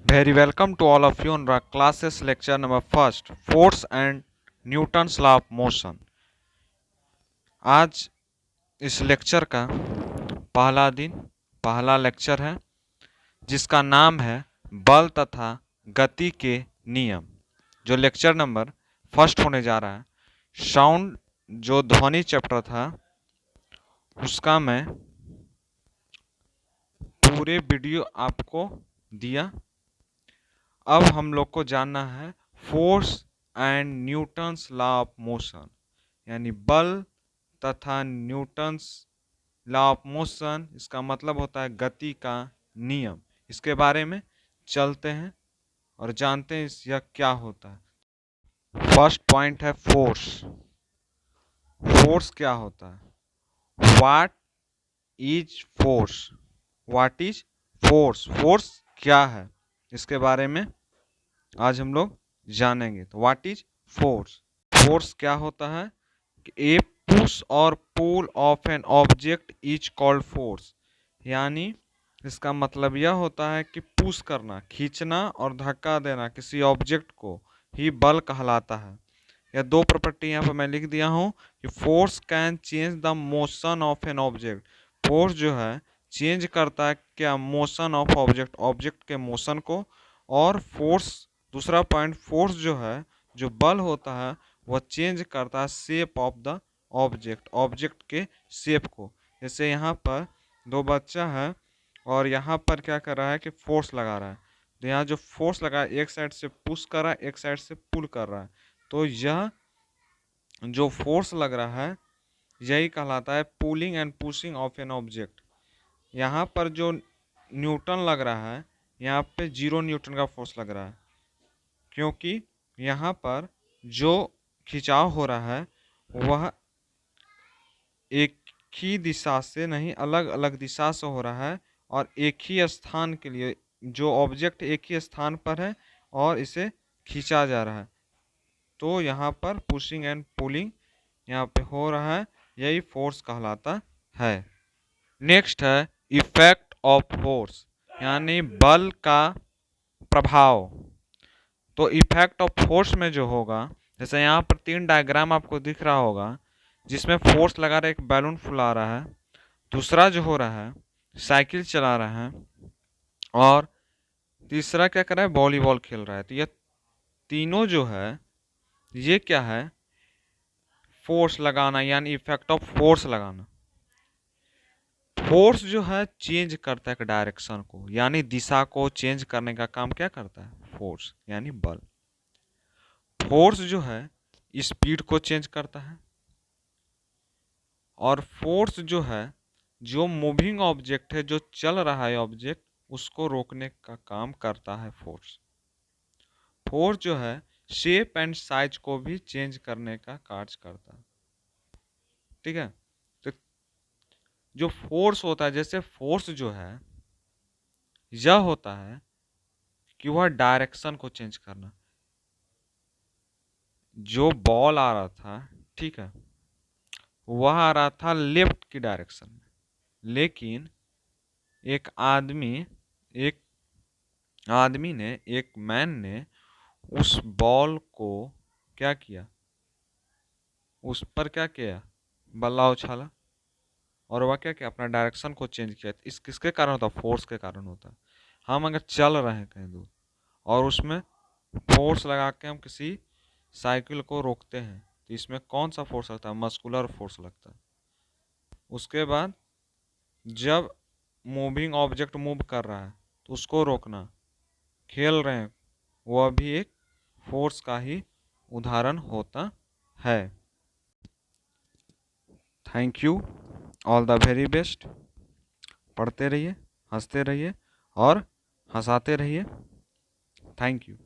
Very welcome to all of you on our classes lecture number first, force and Newton's law of motion। आज इस lecture का पहला lecture है जिसका नाम है बल तथा गति के नियम। जो लेक्चर नंबर फर्स्ट होने जा रहा है, साउंड जो ध्वनि चैप्टर था उसका मैं पूरे वीडियो आपको दिया। अब हम लोग को जानना है force and Newton's law of motion, यानी बल तथा न्यूटन्स लॉ ऑफ मोशन। इसका मतलब होता है गति का नियम। इसके बारे में चलते हैं और जानते हैं यह क्या होता है। फर्स्ट पॉइंट है फोर्स। फोर्स क्या होता है? What is force? What is force? Force क्या है, इसके बारे में आज हम लोग जानेंगे। तो व्हाट इज फोर्स? फोर्स क्या होता है कि ए पुश और pull of an object is called force. यानी इसका मतलब यह होता है कि पुश करना, खींचना और धक्का देना किसी ऑब्जेक्ट को ही बल कहलाता है। यह दो प्रॉपर्टी यहाँ पर मैं लिख दिया हूँ कि force can change the motion of an object. Force जो है चेंज करता है क्या? मोशन ऑफ ऑब्जेक्ट, ऑब्जेक्ट के मोशन को। और फोर्स, दूसरा पॉइंट, फोर्स जो है, जो बल होता है, वह चेंज करता है shape of the object, object के शेप को। जैसे यहाँ पर दो बच्चा है और यहाँ पर क्या कर रहा है कि फोर्स लगा रहा है। तो यहाँ जो फोर्स लगा है, एक साइड से पुश कर रहा है, एक साइड से पुल कर रहा है। तो यह जो फोर्स लग रहा है यही कहलाता है pulling and pushing of an object. यहाँ पर जो न्यूटन लग रहा है, यहाँ पे 0 न्यूटन का फोर्स लग रहा है, क्योंकि यहाँ पर जो खिंचाव हो रहा है वह एक ही दिशा से नहीं, अलग अलग दिशा से हो रहा है। और एक ही स्थान के लिए, जो ऑब्जेक्ट एक ही स्थान पर है और इसे खींचा जा रहा है, तो यहाँ पर पुशिंग एंड पुलिंग यहाँ पे हो रहा है, यही फोर्स कहलाता है। नेक्स्ट है इफेक्ट ऑफ फोर्स, यानी बल का प्रभाव। तो इफेक्ट ऑफ फोर्स में जो होगा, जैसे यहाँ पर 3 डायग्राम आपको दिख रहा होगा जिसमें फोर्स लगा रहा है, एक बैलून फुला रहा है, दूसरा जो हो रहा है साइकिल चला रहा है, और तीसरा क्या कर रहा है? वॉलीबॉल खेल रहा है। तो ये तीनों जो है ये क्या है? फोर्स लगाना, यानी इफेक्ट ऑफ फोर्स लगाना। फोर्स जो है चेंज करता है एक डायरेक्शन को, यानी दिशा को चेंज करने का काम क्या करता है? फोर्स यानी बल। फोर्स जो है स्पीड को चेंज करता है, और फोर्स जो है जो मूविंग ऑब्जेक्ट है, जो चल रहा है ऑब्जेक्ट, उसको रोकने का काम करता है फोर्स। फोर्स जो है शेप एंड साइज को भी चेंज करने का कार्य करता है। ठीक है, तो जो फोर्स होता है, जैसे फोर्स जो है यह होता है कि वह डायरेक्शन को चेंज करना। जो बॉल आ रहा था, ठीक है, वह आ रहा था लेफ्ट की डायरेक्शन में, लेकिन एक मैन ने उस बॉल को क्या किया? उस पर क्या किया? बल्ला उछाला, और वह क्या किया? अपना डायरेक्शन को चेंज किया। इस किसके कारण होता? फोर्स के कारण होता है। हम अगर चल रहे हैं कहीं दूर और उसमें फोर्स लगा के हम किसी साइकिल को रोकते हैं, तो इसमें कौन सा फोर्स लगता है? मस्कुलर फोर्स लगता है। उसके बाद जब मूविंग ऑब्जेक्ट मूव कर रहा है तो उसको रोकना, खेल रहे हैं, वह भी एक फोर्स का ही उदाहरण होता है। Thank you, all the very best. पढ़ते रहिए, हंसते रहिए और हंसाते रहिए। Thank you.